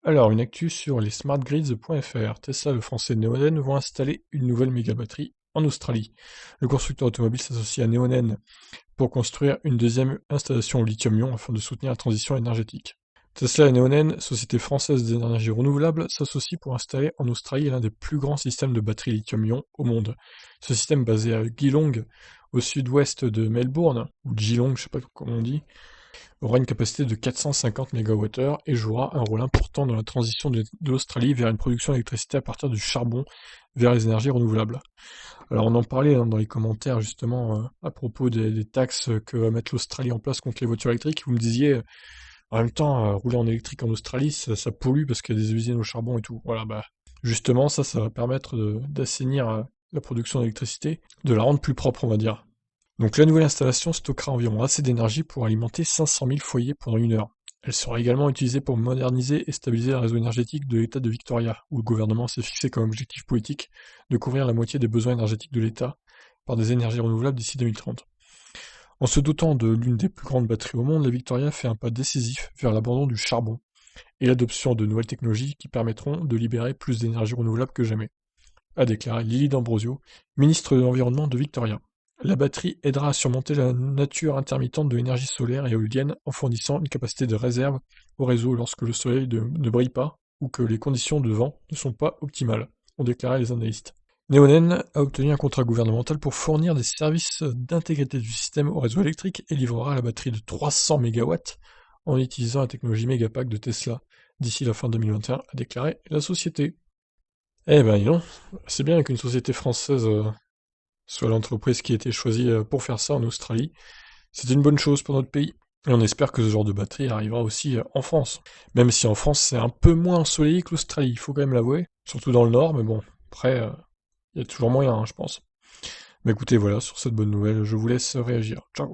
Alors, une actu sur les smartgrids.fr. Tesla, le français Neonen, vont installer une nouvelle méga-batterie en Australie. Le constructeur automobile s'associe à Neonen pour construire une deuxième installation au lithium-ion afin de soutenir la transition énergétique. Tesla et Neonen, société française d'énergie renouvelable, s'associent pour installer en Australie l'un des plus grands systèmes de batteries lithium-ion au monde. Ce système, basé à Geelong, au sud-ouest de Melbourne, ou Geelong, je sais pas comment on dit, aura une capacité de 450 MWh et jouera un rôle important dans la transition de l'Australie vers une production d'électricité à partir du charbon vers les énergies renouvelables. Alors on en parlait dans les commentaires justement à propos des taxes que va mettre l'Australie en place contre les voitures électriques. Vous me disiez, en même temps, rouler en électrique en Australie, ça pollue parce qu'il y a des usines au charbon et tout. Voilà, bah justement ça va permettre d'assainir la production d'électricité, de la rendre plus propre on va dire. Donc la nouvelle installation stockera environ assez d'énergie pour alimenter 500 000 foyers pendant une heure. Elle sera également utilisée pour moderniser et stabiliser le réseau énergétique de l'État de Victoria, où le gouvernement s'est fixé comme objectif politique de couvrir la moitié des besoins énergétiques de l'État par des énergies renouvelables d'ici 2030. En se dotant de l'une des plus grandes batteries au monde, la Victoria fait un pas décisif vers l'abandon du charbon et l'adoption de nouvelles technologies qui permettront de libérer plus d'énergie renouvelable que jamais, a déclaré Lily D'Ambrosio, ministre de l'Environnement de Victoria. La batterie aidera à surmonter la nature intermittente de l'énergie solaire et éolienne en fournissant une capacité de réserve au réseau lorsque le soleil ne brille pas ou que les conditions de vent ne sont pas optimales, ont déclaré les analystes. Neonen a obtenu un contrat gouvernemental pour fournir des services d'intégrité du système au réseau électrique et livrera la batterie de 300 MW en utilisant la technologie Megapack de Tesla d'ici la fin 2021, a déclaré la société. Eh ben, dis donc, c'est bien qu'une société française soit l'entreprise qui a été choisie pour faire ça en Australie. C'est une bonne chose pour notre pays. Et on espère que ce genre de batterie arrivera aussi en France. Même si en France c'est un peu moins ensoleillé que l'Australie, il faut quand même l'avouer. Surtout dans le nord, mais bon, après, il y a toujours moyen, hein, je pense. Mais écoutez, voilà, sur cette bonne nouvelle, je vous laisse réagir. Ciao.